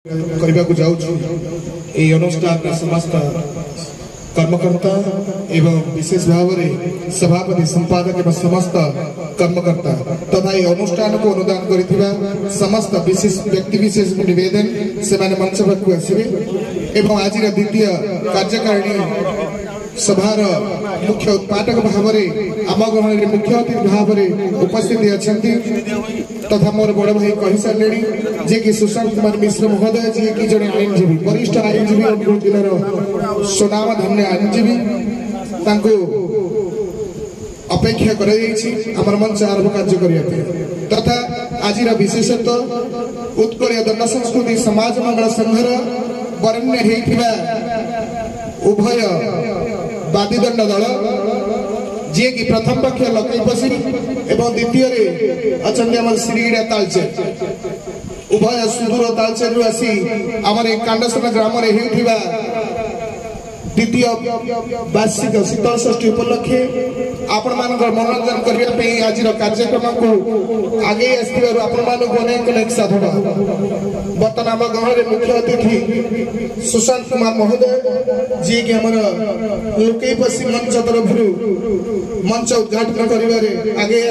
करने को जाऊँ अनुष्ठान समस्त कर्मकर्ता एवं विशेष भाव में सभापति संपादक एवं समस्त कर्मकर्ता तथा ये अनुष्ठान को अनुदान कर समस्त विशेष व्यक्ति विशेष निवेदन से मंच पाक आसवे एवं आज द्वितीय कार्यकारिणी सभार मुख्य उत्पादक भाव में आम ग्रहण मुख्य अतिथि भाव में उपस्थित अच्छा तथा मोर बड़ भाई कही सारे जे कि सुशांत कुमार मिश्र महोदय जी कि जड़े आईनजीवी वरिष्ठ आईनजीवी अनुगुल जिलार सुनाम धन्य आईनजीवी अपेक्षा कर मंच आरंभ कार्य करने तथा आज विशेषतः उत्कल दंड संस्कृति समाज मंगल संघर वरण्य उभय बादीदंड दल जी कि प्रथम पक्ष लकई पसी एवं द्वितीय अच्छा श्रीगीड़ा तालचे उभय सुदूर तालचेर आसी आम कांडसना ग्राम द्वितीय वार्षिक शीतल षष्ठी उपलक्षे आपण मनोरंजन करने आज कार्यक्रम को आगे अनेक अनेक साधना बर्तमान आम गहन मुख्य अतिथि सुशांत कुमार महोदय जी कि आम लुकई पसी मंच तरफ मंच उद्घाटन कर आगे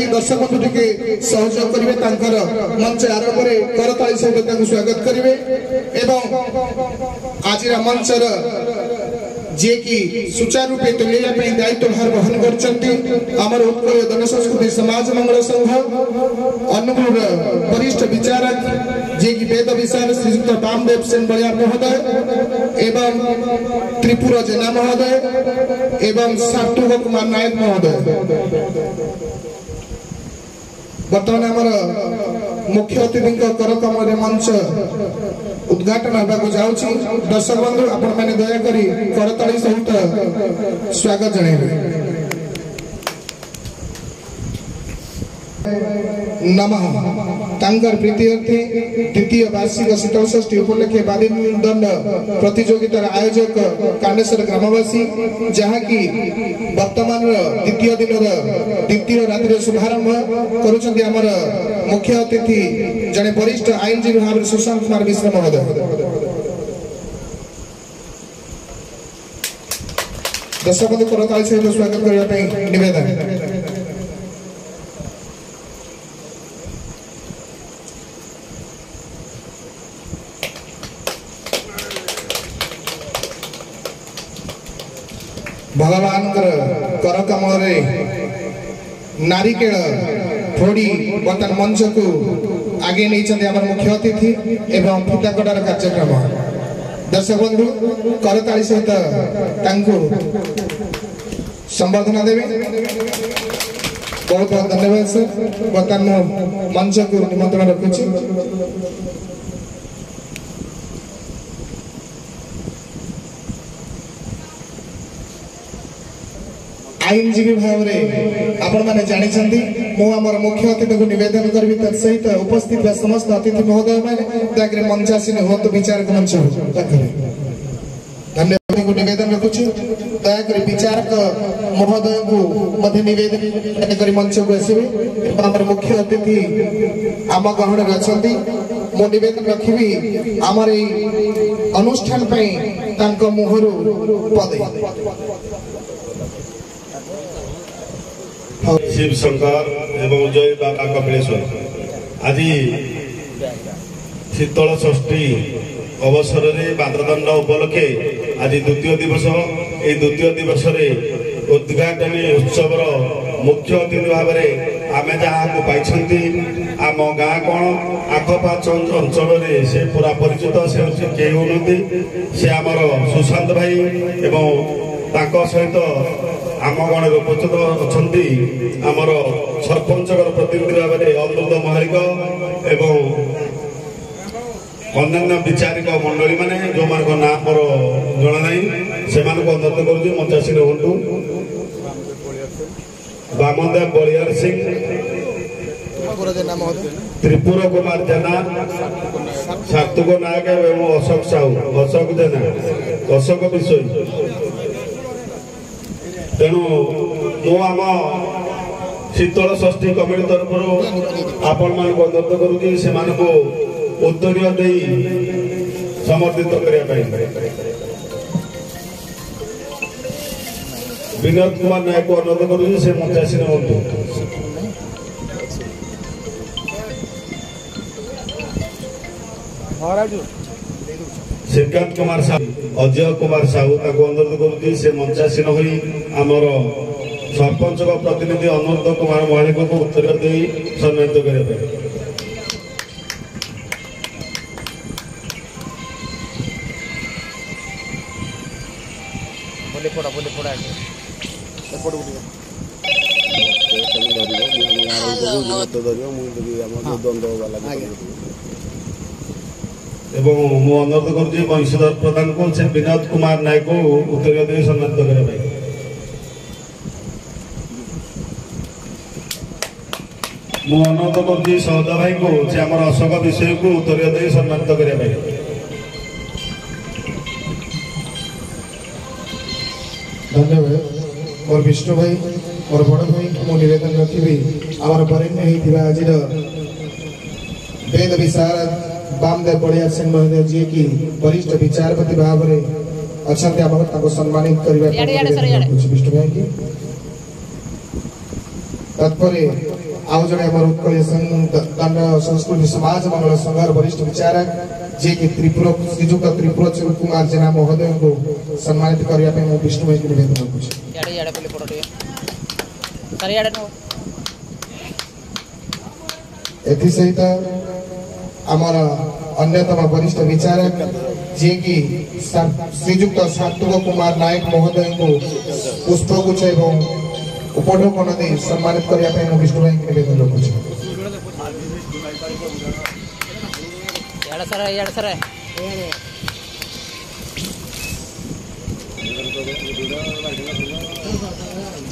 दर्शक बंधु टे सहयोग करेंगे मंच आरंभ करताली सहित स्वागत करेंगे आज मंचर जे कि सुचारू रूपे तुलने दायित्व भार वहन कर उत्कल दंड संस्कृति समाज मंगल संघ अनुगुल वरिष्ठ विचारक जे कि वेद विशाल श्रीयुक्त वामदेव सेन बलियार महोदय एवं त्रिपुरा जेना महोदय एवं सातुग कुमार नायक महोदय बर्तमान आमर मुख्य अतिथि करकम मंच उद्घाटन होगा जाऊँगी दर्शक बंधु आपण मैंने दयाकोरी करताली सहित स्वागत जन नमः तांकर प्रीत्यर्थे द्वितीय वार्षिक शीतल षष्ठी उपलक्षे बादीदंड प्रतियोगितार आयोजक कांडेश्वर ग्रामवासी जहाँ कि वर्तमान द्वितीय दिन द्वितीय रात्रि शुभारंभ कर मुख्य अतिथि जड़े वरिष्ठ आईनजीवी भाव में सुशांत कुमार मिश्र महोदय दर्शक बंधु करताली सहित स्वागत करने निवेदन भगवान कर कमल नारिकेल फोड़ी बर्तमान मंच को आगे नहीं मुख्य अतिथि एवं फीताकटार कार्यक्रम दर्शक बंधु करताली सहित संबर्धना देवे बहुत बहुत धन्यवाद सर बर्तमान मंच को निमंत्रण रखुच्छी आईनजीवी भाव में आपण मैंने जानते मुझे मुख्य अतिथि को नवेदन करी सहित उपस्थित समस्त अतिथि महोदय मैंने मंचासीन हूँ विचारक मंच धन्यवाद को नवेदन रखुच्छी दयाकोरी विचारक महोदय को नवेदन कर मंच को आसवे मुख्य अतिथि आम गहन अच्छा मो नवेदन रखी आमर अनुष्ठान मुहर पदे शिव शंकर एवं जय बाबा कपिलेश्वर आज शीतल षष्ठी अवसर में बाददंड उपलक्षे आज द्वितीय दिवस ये द्वितीय दिवस उद्घाटनी उत्सव मुख्य अतिथि भाव में आम जहाँ पाई आम गाँ कौन आखपाख अंचल से पूरा परिचित से कई से आमर सुशांत भाई एवं सहित आम गण उपस्थित अच्छा आमर सरपंच प्रतिनिधि भाव में अमृत महारिक एवं अन्य विचारिक मंडली माने जो मान ना मोर जना ना से अनुरोध करुँ मंचासीन हूँ वामदेव बलियार सिंह त्रिपुरा कुमार जेना सातुक नायक एवं अशोक साहू अशोक जेना अशोक विषय तेणु मु आम शीतल षष्ठी कमिटी तरफ आपण मान अनुरोध करुँ उत्तरीय समर्पित करने विनोद कुमार नायक को अनुरोध करुँ से मंचासीन हूँ श्रीकांत कुमार साहू अजय कुमार साहू अनुरोध करुँ से मंचासीन हो आमर सरपंच प्रतिनिधि अनुरोध कुमार महालिक को उत्तर दे सम्मानित करने एवं मु अनुरोध करुँ वंशीधर प्रधान को से विनोद कुमार नायक को उत्तर दे सम्मानित करने मु अनुरोध करुँ सहद भाई को से आम अशोक विषय को उत्तर दे सम्मानित करने धन्यवाद मोर विष्णु भाई मोर बड़ भाई मु निवेदन रखी आम बरेण्य आज वेद विशारद वामदेव बड़िया सिंह महोदय जी की वरिष्ठ विचारपति भाव में अच्छा सम्मानित करने विष्णु भाई की तत्पर आउ जड़े उत्कल दंड संस्कृति समाज मंगल संघर वरिष्ठ विचारक जी की श्रीजुक्त त्रिपुर कुमार जेना महोदय को सम्मानित करने विष्णु भाई की निवेदन रखुच्छे सहित आमर अन्यतम वरिष्ठ विचारक जी की श्रीजुक्त सात्विक कुमार नायक महोदय को पुष्पगुच्छ एवं उपढौकन दे सम्मानित करने विष्णु भाई की निवेदन रखुच्छे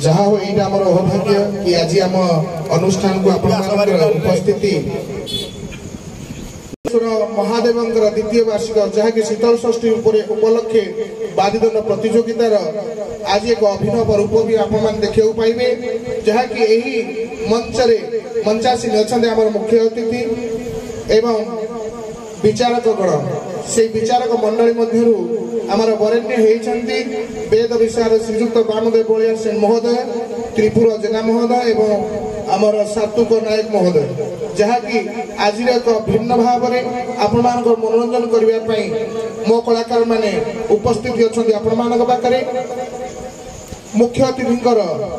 जहाँ हो ये आम अभाग्य कि आज आम अनुष्ठान को उपस्थिति महादेव द्वितीय वार्षिक जहाँकि शीतल षष्ठी उपलक्षे बादीदंड प्रतियोगितार आज एक अभिनव रूप भी आप देखा पाइबे जहाँकि यही मंचरे मंचासीन अच्छा मुख्य अतिथि एवं विचारक गण से विचारक मंडली मध्यरु आमर वरेण्य होती वेद विशारद श्रीजुक्त वामदेव बड़िया सिंह महोदय त्रिपुर जेना महोदय एवं आमर सात्विक नायक महोदय जहाँकि आज एक भिन्न भाव में आपण मनोरंजन करने मो कलाकार माने उपस्थित अच्छा आपण पाखे मुख्य अतिथि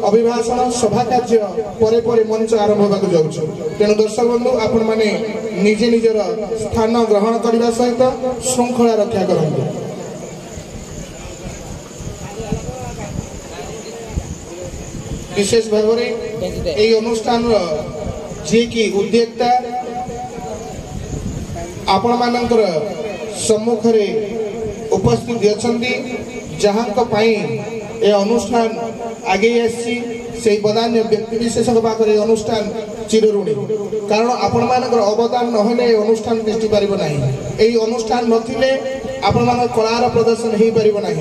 अभिभाषण सभा कार्य परे परे मंच आरंभ होगा जाऊँ तेणु दर्शक बंधु आपण मैंने निजे निजर स्थान ग्रहण करने सहित श्रृंखला रक्षा करूँ विशेष भाव में यही अनुष्ठान जी की उद्योक्ता आपण मानकर सम्मुख उपस्थित अच्छा जहाँ ए अनुष्ठान आगे आसी बदान्य व्यक्ति विशेष पाखे अनुष्ठान चिरऋणी कारण आपण मानकर अवदान नहेले अनुष्ठान दृष्टि पार ना यही अनुष्ठान नथिले आपण मान कलार प्रदर्शन हो पार ना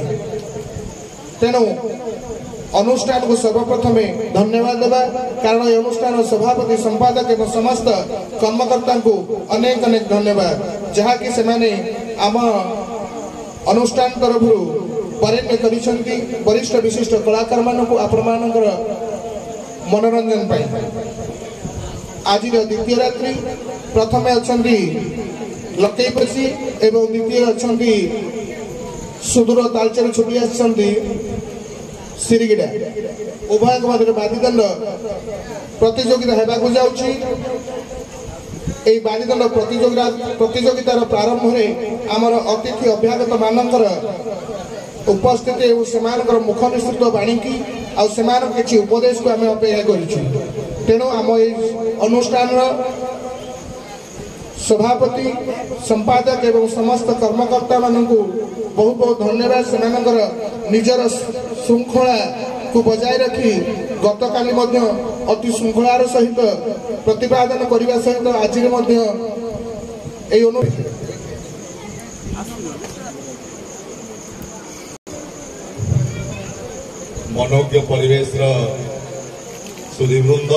तेणु अनुष्ठान को सर्वप्रथम धन्यवाद देवा कारण ये अनुष्ठान सभापति संपादक एवं समस्त कर्मकर्ता को अनेक अनेक धन्यवाद जहाँ कि से आम अनुष्ठान तरफ वरेण्य करिसेंती वरिष्ठ विशिष्ट कलाकार मानक आपण मानकर मनोरंजन पाई आज द्वितीय रात्रि प्रथम अच्छा लकेईपसी एवं द्वितीय अच्छा सुदूर तालचेर छुटी आसछंती सिरिगिडा उभय मध्य बादीदंड प्रतियोगिता होगा जाऊँगी बादीदंड प्रतियोगितार प्रारंभ में आमर अतिथि अभ्यागत मानकर उपस्थिति और सेमानकर मुख निश्चित बाणीकी आउ किसी उपदेश को आम अपेक्षा करूँ तेणु आम अनुष्ठान सभापति संपादक एवं समस्त कर्मकर्ता मानू बहुत बहुत धन्यवाद से निजर श्रृंखला को बजाय रखी गतकाली अति श्रृंखलार सहित प्रतिपादन करने सहित आज मनोज्ञ परिवेश सुधीवृंद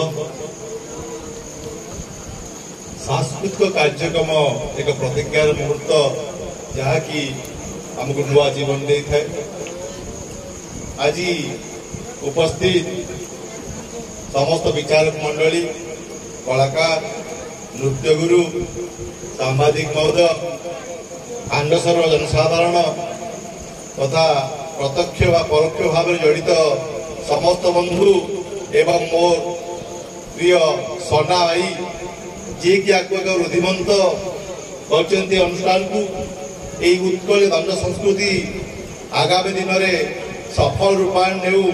सांस्कृतिक कार्यक्रम एक प्रतिज्ञार मुहूर्त ଯାହାକି ଆମକୁ ନୂଆ ଜୀବନ ଦେଇଥାଏ। ଆଜି ଉପସ୍ଥିତ ସମସ୍ତ ବିଚାରକ ମଣ୍ଡଳୀ, କଳାକାର, ନୃତ୍ୟଗୁରୁ, ସାମ୍ବାଦିକ ମହୋଦୟ, ଆଣ୍ଡସର ଜନସାଧାରଣ ତଥା ପ୍ରତ୍ୟକ୍ଷ ବା ପରୋକ୍ଷ ଭାବରେ ଜଡ଼ିତ ସମସ୍ତ ବନ୍ଧୁ ଏବଂ ମୋର ପ୍ରିୟ ସନା ଭାଇ ଯିଏକି ଆକୁ ଏକ ରୁଧିମନ୍ତ କରିଛନ୍ତି ଅନୁଷ୍ଠାନକୁ, ଏହି ଉତ୍କଳୀୟ ଦଣ୍ଡ ସଂସ୍କୃତି ଆଗାମୀ ଦିନରେ ସଫଳ ରୂପାୟନ ନେଉ,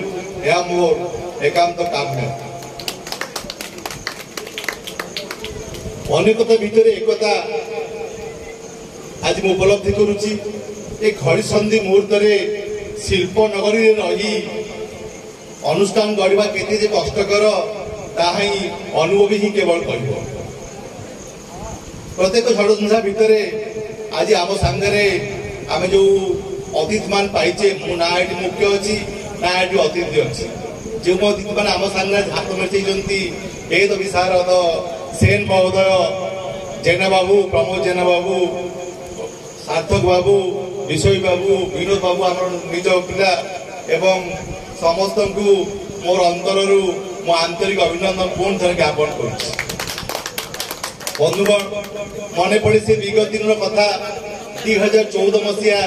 ଏହା ମୋର ଏକାନ୍ତ କାମ୍ୟ। ଅନେକତା ଭିତରେ ଏକତା ଆଜି ମୁଁ ଉପଲବ୍ଧି କରୁଛି। ଏ ଘଡ଼ିସନ୍ଧି ମୁହୂର୍ତ୍ତରେ ଶିଳ୍ପ ନଗରୀରେ ରହି ଅନୁଷ୍ଠାନ ଗଢ଼ିବା କେତେ ଯେ କଷ୍ଟକର ତାହା ହିଁ ଅନୁଭବୀ ହିଁ କେବଳ କହିବ। ପ୍ରତ୍ୟେକ ଷଡ଼ଯନ୍ତ୍ର ଭିତରେ ଆଜି ଆମ ସାଙ୍ଗରେ ଆମେ ଯେଉଁ ଅତିଥି ମାନ ପାଇଛେ, ମୁଁ ନା ଏଠି ମୁଖ୍ୟ ଅଛି ନା ଏଠି ଅତିଥି ଅଛି। ଯେଉଁ ଅତିଥି ମାନେ ଆମ ସାଙ୍ଗରେ ହାତ ମିଶେଇଛନ୍ତି, ବେଦ ବିଶାରଦ ସେନ ମହୋଦୟ, ଜେନା ବାବୁ, ପ୍ରମୋଦ ଜେନା ବାବୁ, ସାର୍ଥକ ବାବୁ, ବିଷୟ ବାବୁ, ବିନୋଦ ବାବୁ ଆମର ନିଜ ପିଲା ଏବଂ ସମସ୍ତଙ୍କୁ ମୋର ଅନ୍ତରରୁ ମୁଁ ଆନ୍ତରିକ ଅଭିନନ୍ଦନ ପୁଣି ଥରେ ଜ୍ଞାପନ କରୁଛି। ବନ୍ଧୁଗଣ, ମନେ ପଡ଼େ ସେ ବିଗତ ଦିନର କଥା। 2014 ମସିହା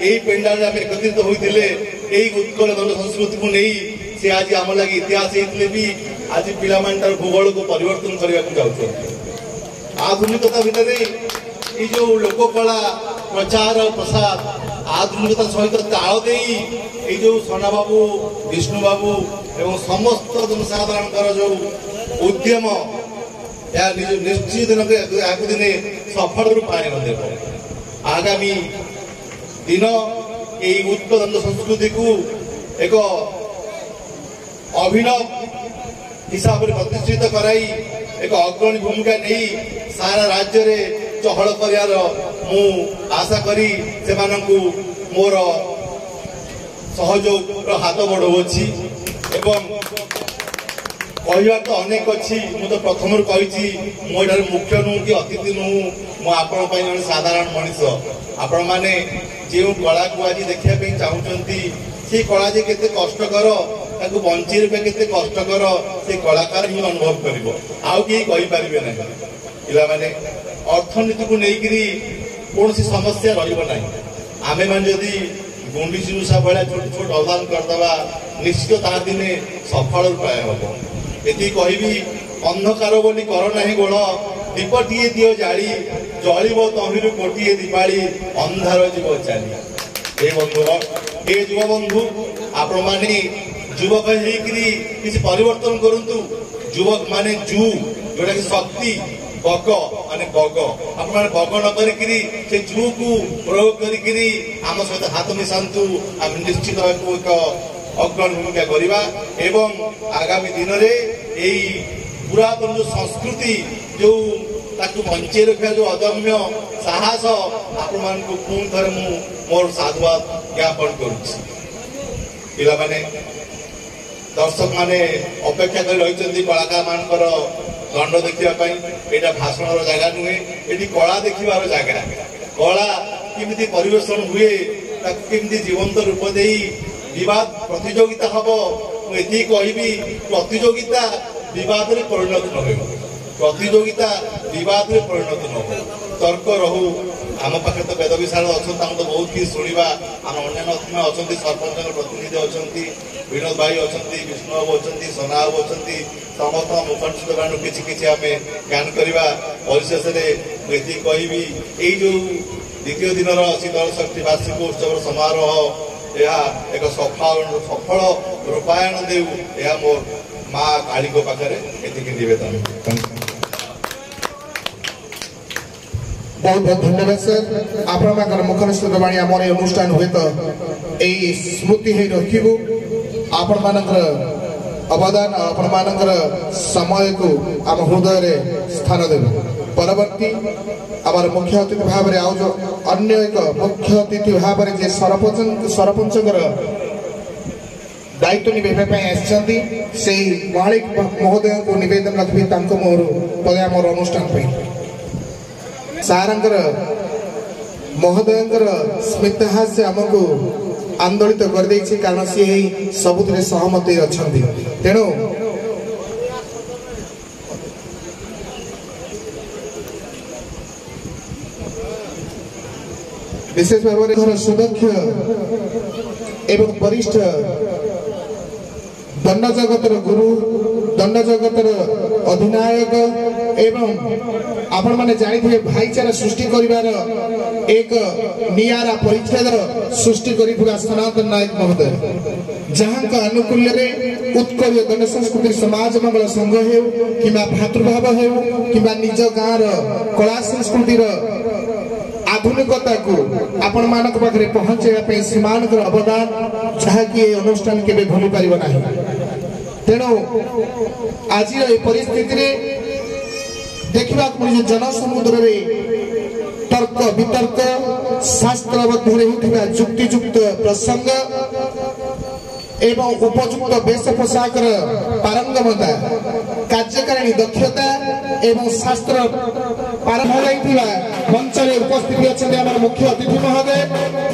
ଏହି ପେଣ୍ଡାଲରେ ଆମେ ଏକତ୍ରିତ ହୋଇଥିଲେ ଏହି ଉତ୍କଳ ଦଣ୍ଡ ସଂସ୍କୃତିକୁ ନେଇ। ସେ ଆଜି ଆମ ଲାଗି ଇତିହାସ ହେଇଥିଲେ ବି ଆଜି ପିଲାମାନେ ତାର ଭୂଗୋଳକୁ ପରିବର୍ତ୍ତନ କରିବାକୁ ଯାଉଛନ୍ତି। ଆଧୁନିକତା ଭିତରେ এই যে লোককলা প্রচার প্রসার আধুনিকতা সহিত তাল দেই এই যে সোনাবাবু, বিষ্ণুবাবু এবং সমস্ত জনসাধারণଙ୍କର ଯେଉଁ ଉଦ୍ୟମ ଏହା ନିଶ୍ଚିତ ଆଗକୁ ଦିନେ ସଫଳ ରୂପାୟନ ଦେବ। ଆଗାମୀ ଦିନ ଏହି ଉତ୍କଳ ସଂସ୍କୃତିକୁ ଏକ ଅଭିନବ ହିସାବରେ ପ୍ରତିଷ୍ଠିତ କରାଇ ଏକ ଅଗ୍ରଣୀ ଭୂମିକା ନେଇ ସାରା ରାଜ୍ୟରେ ଚହଳ କରିବାର ମୁଁ ଆଶା କରି ସେମାନଙ୍କୁ ମୋର ସହଯୋଗର ହାତ ବଢ଼ାଉଅଛି। ଏବଂ କହିବାର ତ ଅନେକ ଅଛି, ମୁଁ ତ ପ୍ରଥମରୁ କହିଛି ମୁଁ ଏଠାରେ ମୁଖ୍ୟ ନୁହଁ କି ଅତିଥି ନୁହଁ, ମୁଁ ଆପଣଙ୍କ ପାଇଁ ଜଣେ ସାଧାରଣ ମଣିଷ। ଆପଣମାନେ ଯେଉଁ କଳାକୁ ଆଜି ଦେଖିବା ପାଇଁ ଚାହୁଁଛନ୍ତି, ସେ କଳା ଯେ କେତେ କଷ୍ଟକର, ତାକୁ ବଞ୍ଚେଇ ରଖିବା କେତେ କଷ୍ଟକର, ସେ କଳାକାର ହିଁ ଅନୁଭବ କରିବ, ଆଉ କେହି କହିପାରିବେ ନାହିଁ। ପିଲାମାନେ, ଅର୍ଥନୀତିକୁ ନେଇକରି କୌଣସି ସମସ୍ୟା ରହିବ ନାହିଁ। ଆମେମାନେ ଯଦି ଗୁଣ୍ଡିଚି ମୂଷା ଭଳିଆ ଛୋଟ ଛୋଟ ଅବଦାନ କରିଦେବା, ନିଶ୍ଚିତ ତାହା ଦିନେ ସଫଳ ରୂପାୟ ହେବ। ଏତିକି କହିବି, ଅନ୍ଧକାର ବୋଲି କର ନାହିଁ ଗୋଳ, ଦୀପଟିଏ ଦିଅ ଜାଳି, ଜଳିବ ତହିଁରୁ ଗୋଟିଏ ଦୀପାଳି, ଅନ୍ଧାର ଯିବ ଚାଲି। ଏ ବନ୍ଧୁ, ଏ ଯୁବବନ୍ଧୁ, ଆପଣମାନେ ଯୁବକ ହେଇକରି କିଛି ପରିବର୍ତ୍ତନ କରନ୍ତୁ। ଯୁବକ ମାନେ ଯୋଉଟା କି ଶକ୍ତି, ବଗ ମାନେ ବଗ, ଆପଣମାନେ ବଗ ନ କରିକିରି ସେ ଜୁକୁ ପ୍ରୟୋଗ କରିକିରି ଆମ ସହିତ ହାତ ମିଶାନ୍ତୁ। ଆମେ ନିଶ୍ଚିତ ଭାବେ ଏକ ଅଗ୍ରଣୀ ଭୂମିକା କରିବା ଏବଂ ଆଗାମୀ ଦିନରେ ଏଇ ପୁରାତନ ଯୋଉ ସଂସ୍କୃତି, ଯୋଉ ତାକୁ ବଞ୍ଚେଇ ରଖିବା ଯୋଉ ଅଦମ୍ୟ ସାହସ, ଆପଣମାନଙ୍କୁ ପୁଣି ଥରେ ମୁଁ ମୋର ସାଧୁବାଦ ଜ୍ଞାପନ କରୁଛି। ପିଲାମାନେ, ଦର୍ଶକ ମାନେ ଅପେକ୍ଷା କରି ରହିଛନ୍ତି କଳାକାର ମାନଙ୍କର ଦଣ୍ଡ ଦେଖିବା ପାଇଁ। ଏଇଟା ଭାଷଣର ଜାଗା ନୁହେଁ, ଏଠି କଳା ଦେଖିବାର ଜାଗା। କଳା କେମିତି ପରିବେଷଣ ହୁଏ, ତାକୁ କେମିତି ଜୀବନ୍ତ ରୂପ ଦେଇ ବିବାଦ ପ୍ରତିଯୋଗିତା ହବ। ମୁଁ ଏତିକି କହିବି, ପ୍ରତିଯୋଗିତା ବିବାଦରେ ପରିଣତ ନ ହେବ, ପ୍ରତିଯୋଗିତା ବିବାଦରେ ପରିଣତ ନ ହେବ। ତର୍କ ରହୁ। ଆମ ପାଖରେ ତ ବେଦ ବିଶାରଦ ଅଛନ୍ତି, ତାଙ୍କୁ ତ ବହୁତ କିଛି ଶୁଣିବା। ଆମ ଅନ୍ୟାନ୍ୟ ଅତିଥି ଅଛନ୍ତି, ସରପଞ୍ଚଙ୍କ ପ୍ରତିନିଧି ଅଛନ୍ତି, ବିନୋଦ ଭାଇ ଅଛନ୍ତି, ବିଷ୍ଣୁ ବାବୁ ଅଛନ୍ତି, ସନା ବାବୁ ଅଛନ୍ତି। ସମସ୍ତଙ୍କ ମୁଖାନୁ କିଛି କିଛି ଆମେ ଜ୍ଞାନ କରିବା। ପରିଶେଷରେ ମୁଁ ଏତିକି କହିବି, ଏଇ ଯୋଉ ଦ୍ୱିତୀୟ ଦିନର ଶୀତଳ ଷଷ୍ଠୀ ବାର୍ଷିକ ଉତ୍ସବର ସମାରୋହ, ଏହା ଏକ ସଫଳ ରୂପାୟନ ଦେଉ, ଏହା ମୋ ମା କାଳୀଙ୍କ ପାଖରେ ଏତିକି ନିବେଦନ। बहुत बहुत धन्यवाद सर। आपणकर मुखनिश्चित बाणी आम अनुष्ठान हुए तो यही स्मृति ही रखू। आपण मानकर अवदान, आपण मानकर समय को आम हृदय स्थान देव। परवर्ती आम मुख्य अतिथि भाव में आज अन्य एक मुख्य अतिथि भाव में जे सरपंच दायित्व निभाई से मालिक महोदय को निवेदन रखी मोर पदे आम अनुष्ठान सारंकर महोदयंकर स्मितहास्य आमको आंदोलित कर देछि कारण सी सबुथिरे सहमति अछंती तेणु विशेष भाव में सुदक्ष एवं वरिष्ठ दंड जगतर गुरु दंड जगतर अधिनायक एवं आपण माने जानिथिबे भाईचारा सृष्टि करिवार एक नियारा परिच्छेद सृष्टि करिथिबा सनातन नायक महोदय जहां का अनुकूल्य रे उत्कल गण संस्कृति समाज मंगल संघ हेउ किबा भातृभाव हेउ किबा निज गाँव कला संस्कृति आधुनिकता को आपण मानक पाखरे पहुंचे सीमान अवदान जहाँकि अनुष्ठान केबे भूली पारिबो नाही तेणु आज परिस्थिति देखा जन समुद्र तर्क वितर्क शास्त्रबद्ध जुक्तियुक्त प्रसंग एवं उपयुक्त वेश पोशाक पारंगमता कार्यकारिणी दक्षता एवं शास्त्र मंच उपस्थित अच्छा मुख्य अतिथि महोदय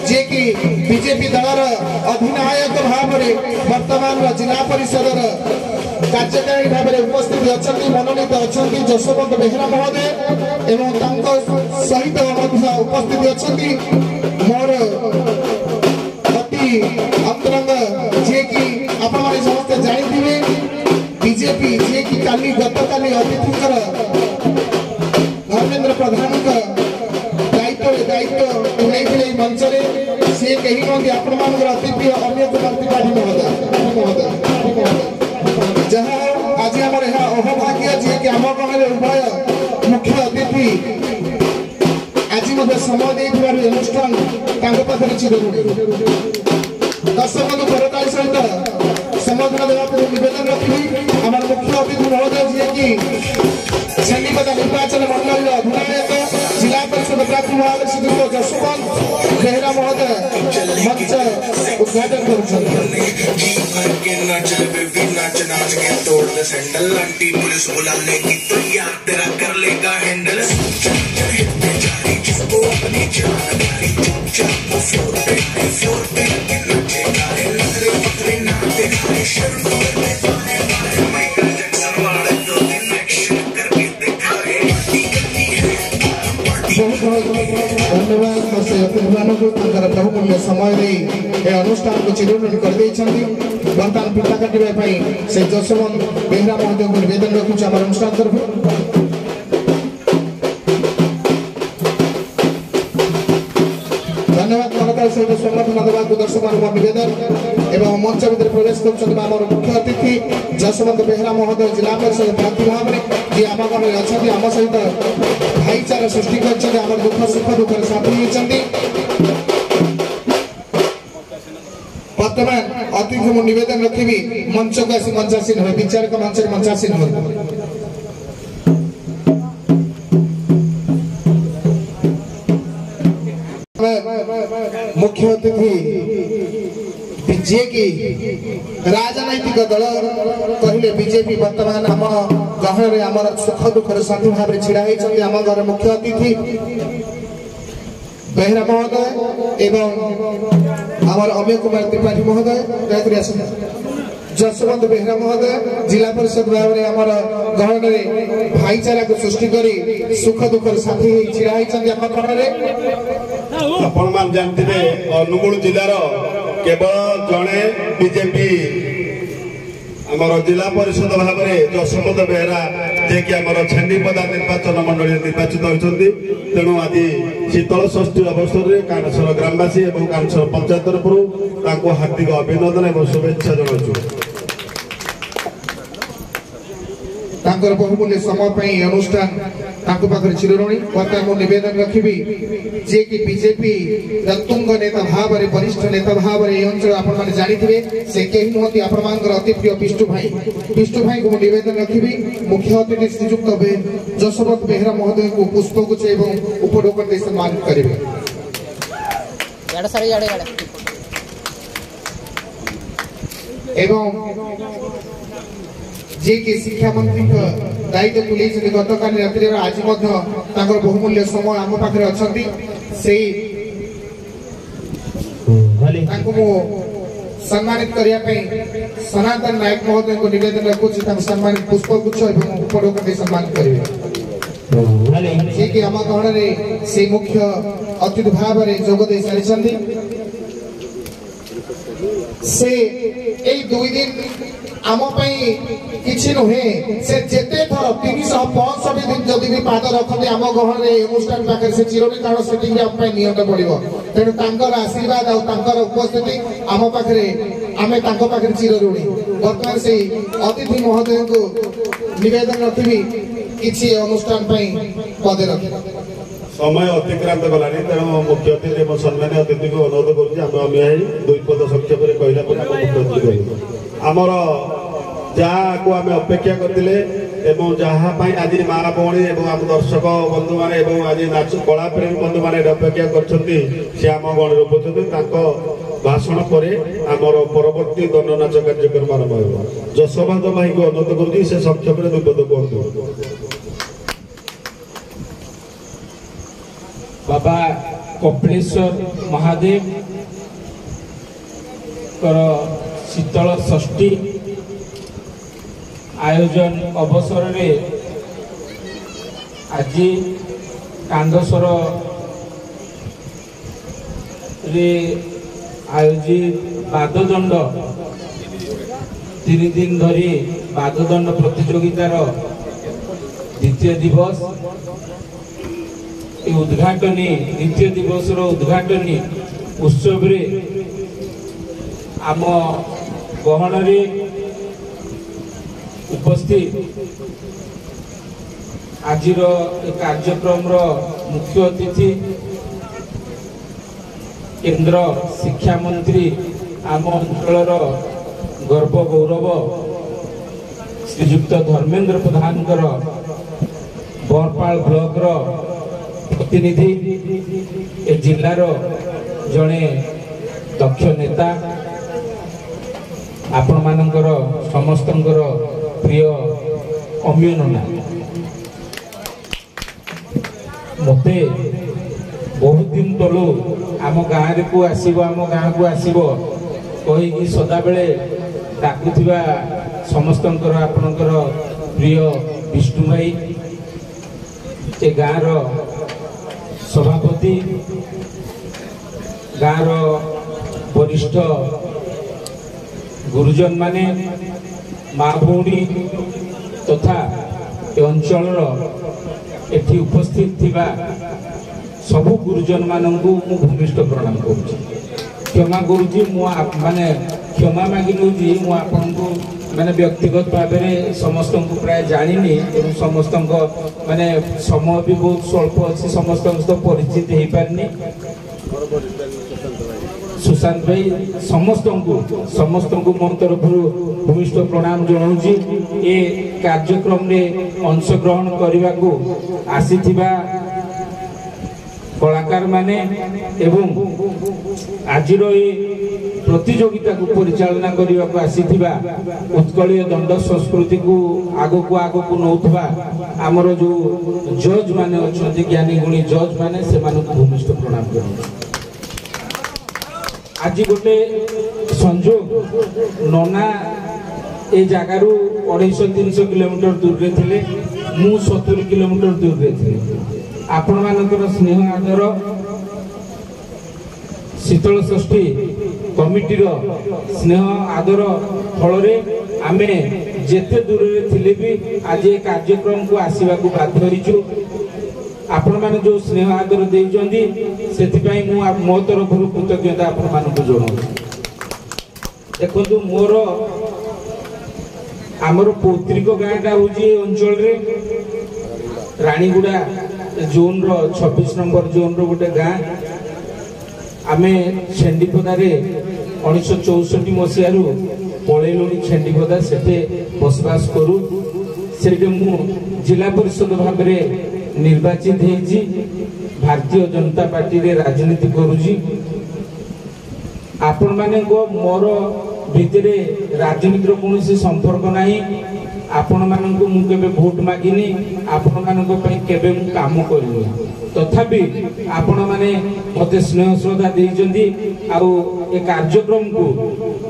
जे कि बीजेपी दलर अधिनायक भाव में वर्तमान जिला परिषद कार्यकारिणी भाव में उपस्थित अच्छा मनोनीत अच्छा जशवंत बेहरा महोदय एवं सहित उपस्थित अच्छा मोर अति अंतरंग जे कि आपण माने समस्त जानिथिबे बीजेपी जे कि काली गतकाली अतिथिकर धर्मेंद्र प्रधान दायित्व उड़ाई मंच में से कहीं कि आपण मान अतिथि अमिय कुमार त्रिपाठी महोदय जहाँ आज आम अहोभाग्य जे कि आम गाँव उभय मुख्य अतिथि आज समय दे अनुष्ठान पाखे चिरऋणी दर्शक करताली सहित समर्थन देवा निवेदन रखी आम मुख्य अतिथि महोदय जी कि छेलीपदा निर्वाचन मंडल अधिनायक जिला परिषद प्रार्थी भाव श्रीयुक्त जशवंत बेहरा महोदय मंच उद्घाटन धन्यवाद बहुमूल्य समय अनुष्ठान को चिरऋणी कर बर्तमान पिता काटा से जशवंत बेहरा महोदय को निवेदन रखुचे आम अनुष्ठान तरफ धन्यवाद करताल सहित समर्थन देवा दर्शक निवेदन एवं मंच भर प्रवेश कर मुख्य अतिथि जशवंत बेहरा महोदय जिला परिषद प्रार्थी भाव में जी आम गाँव में अच्छा आम सहित भाईचारा सृष्टि कर दुख सुख दुख साथी होती वर्तमान अतिथि मु निवेदन रखी मंच को आसी मंचासीन हुए विचारक मंच मंचासीन हुए मुख्य अतिथि जे कि राजनैतिक दल कहले बीजेपी वर्तमान आम गाँव में आम सुख दुख साथी भाव में छिड़ा होती आम घर मुख्य अतिथि बेहरा महोदय एवं आमर अमिय कुमार त्रिपाठी महोदय दया जशवंत बेहरा महोदय जिला परिषद भाव में आमर गाँव में भाईचारा को सृष्टि कर सुख दुख साथी छिड़ा होती आम गाँव में आपण मान जानते अनुगुल जिलार केवल जड़े बीजेपी आमर जिला परिषद भाव में जशवंत बेहरा जे कि आमर छेलीपदा निर्वाचन मंडल निर्वाचित होती तेणु आज शीतल षष्ठी अवसर में कानेश्वर ग्रामवासी और कानेश्वर पंचायत तरफ हार्दिक अभिनंदन और शुभेच्छा जनाऊँ बहुमूल्य समय अनुष्ठान चिरऋणी बर्तमान निवेदन रखी जे कि बीजेपी तुंग नेता भाव में वरिष्ठ नेता भाव में अंचल आपने जानते से कहीं नुहति आपण अति प्रिय पिष्टु भाई को निवेदन रखी मुख्य अतिथि श्रीयुक्त जशवंत बेहरा महोदय को पुष्पगुच्छ एवं उपढौकन दे सम्मानित करेंगे जे कि शिक्षा मंत्री दायित्व तुले गतकाल रात्रि आज बहुमूल्य समय आम पाखे अच्छा ସେଇ ତାଙ୍କୁ ମୁଁ सम्मानित करने सनातन नायक महोदय को निवेदन रखुच्छी सम्मानित पुष्पगुच्छ और उपलोक सम्मानित करेंगे कि आम गहन से मुख्य अतिथि भाव में जोगदे सारी से एक 2 दिन आम किसी नुहे से जेते थर 365 दिन जदि भी पाद रखते आम गहन अनुष्ठान पाखे से चिरविकाल सेटिंग नियत पड़ो तेणु आशीर्वाद और उपस्थिति आम पाखे आमे पाखे चिर ऋणी बर्तमान से अतिथि महोदय को निवेदन रखी किसी अनुष्ठान पदे रख समय अतिक्रांत गलानी तेणु मुख्य अतिथि सम्मान अतिथि को अनुरोध करुँ 2 पद संक्षेप कहला आमर जहाँ को आम अपेक्षा करते जहाँ आज माँ भौणी आम दर्शक बंधु मैंने आज नाच कला प्रेमी बंधु मैंने अपेक्षा करम गण उपस्थित भाषण पर आमर परवर्ती दंड नाच कार्यक्रम आरंभ हो जशवंत भाई को अनुरोध करुँगी से संक्षेप 2 पद कहतु बाबा कपिलेश्वर महादेव शीतल षष्ठी आयोजन अवसर में आज कांदसर रे आयोजित बाददंड 3 दिन धरी बाददंड प्रतियोगितार द्वितीय दिवस उद्घाटनी द्वितीय दिवस उद्घाटनी उत्सव रे आम गहन उपस्थित आज कार्यक्रम मुख्य अतिथि केंद्र शिक्षा मंत्री आम अंचल गर्व गौरव श्रीजुक्त धर्मेंद्र प्रधान बरपाल ब्लॉक प्रतिनिधि ए जिलार जड़े दक्ष नेता आपण मानकर समस्तंकर प्रिय अम्य नना मते बहुत दिन तलू आम गाँव को आसब आम गाँव को आसब कही सदा बेले डाकुवा समस्तंकर आपणकर प्रिय विष्णु भाई ए गाँव सभापति गाँव वरिष्ठ गुरुजन माने माँ भौणी तथा अंचल एठी उपस्थित थिबा सबु गुरुजन मानू भूमिष्ठ प्रणाम करुच्ची क्षमा करुच्ची माने क्षमा मागि नौची मुझे माने व्यक्तिगत भाव में समस्त को प्राय जानी तेणु समस्त माने समय भी बहुत स्वल्प अच्छी समस्त सहित परिचित हो पारनी सुशांत भाई समस्त को मो तरफ भूमिष्ठ प्रणाम जनाऊँगी ए कार्यक्रम रे अंशग्रहण करने को आसीथिबा कलाकार माने एवं आजिर प्रतियोगिता को परिचालना करने को आसीथिबा उत्कलीय दंड संस्कृति को आगो नौथबा आमर जो जज माने अच्छे ज्ञानी गुणी जज माने से भूमिष्ठ प्रणाम करूँ आज गोटे संजोग नना ए जगार 250-300 किलोमीटर दूर रे थिले मु 70 किलोमीटर दूर रे थिले आपण मानकर स्नेह आदर शीतल षष्ठी कमिटीर स्नेह आदर फल आमे जेते दूर रे थिले भी आज ए कार्यक्रम को आसीबा को बाध्य होइछु आपण माने जो स्नेह आदर देइचंदी सेथिपाई मो तरफ कृतज्ञता आपण मानक जणाउछु देखंतु मोर आमर पौत्रिक गाँटा हूँ अंचल रे रानीगुड़ा जोन रो 26 नंबर जोन रो गोटे गाँ आमे छेंडीपदा रे 1964 मसीह पलैलुणी छेंडीपदा से बसवास करू से जिला परिषद भाव में निर्वाचित होइछि भारतीय जनता पार्टी रे राजनीति करूछि आपण माने को मोर भितरे राजनीतिर कौन संपर्क नहीं आपण मानक मु केबे भोट मागिनी आपण मानक पई केबे मु काम करनी तथापि आपण माने मते स्नेह श्रद्धा देइजंदी आउ ए कार्यक्रम को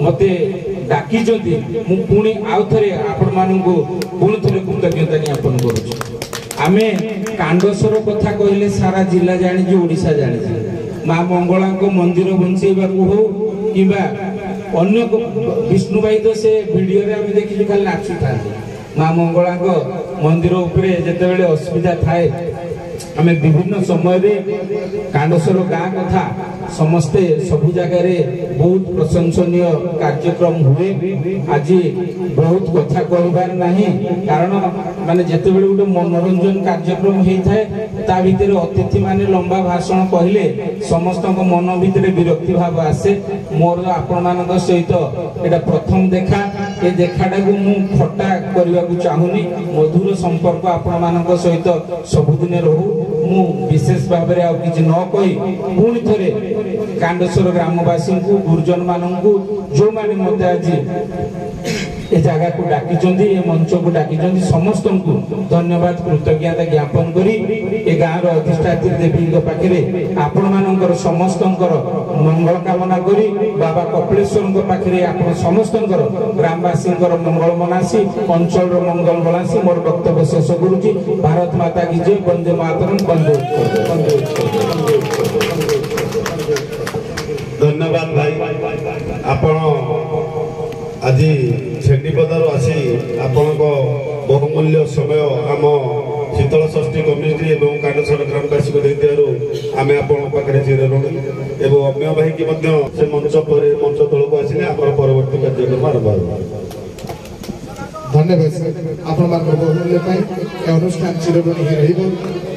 मते डाकी जंदी मु पुणी आउ थरे आपण माननकु पुणी थरे कृतज्ञता ज्ञापन करूछु। आमे कांडसर कथा कहले सारा जिला जानि जे ओडिसा जानि मां मंगला को मंदिर बंचेबा को हो किबा अन्य विष्णु भाई तो से वीडियो रे आमे देखि खाली नाचु थांती मां मंगला को मंदिर ऊपर जेते बेले असुविधा थाए आमे विभिन्न समय रे कांडसर गाँ कथा समस्ते सबु जगह रे बहुत प्रशंसनीय कार्यक्रम हुए। आज बहुत कथा कहबार नहीं कारण माने जेते बेले गोटे मनोरंजन कार्यक्रम हेई थाए ता भितर अतिथि माने लंबा भाषण कहले समस्त मन भितर विरक्ति भाव आसे। मोर आपण मानक सहित एटा प्रथम देखा ए देखाटा को मु खट्टा करबा को चाहुनी मधुर संपर्क आपण मानक सहित सबुदिन रहू। मु विशेष भाव में किसी न कही पुणी थे कांडसर ग्रामवासी को गुरुजन मानू जो मैंने मत आज ए जगह को डाकी ए मंच को डाकी समस्त को धन्यवाद कृतज्ञता ज्ञापन करी ए गाँव अधिष्ठात्री देवी पाखे आपण मानकर समस्त मंगल कामना करी बाबा कपिलेश्वर पाखे आपण समस्त ग्रामवासी मंगल मनासी अंचल मंगल मनासी मोर वक्तव्य शेष करुच्ची। भारत माता की जय। वंदे मातरम। धन्यवाद भाई आपण आज छेडीपदार आसी आपण बहुमूल्य समय आम शीतल षष्ठी कमिटी एवं कांडसर ग्रामवासी को देथियारो आमे आपण पाखरे चिर ऋणी एवं अन्य भाई की मध्य से मंच तल को आसिले आम परवर्ती कार्यक्रम आरंभ हो। धन्यवाद आपण मान बहुमूल्य अनुष्ठान चिर ऋणी रहिबो।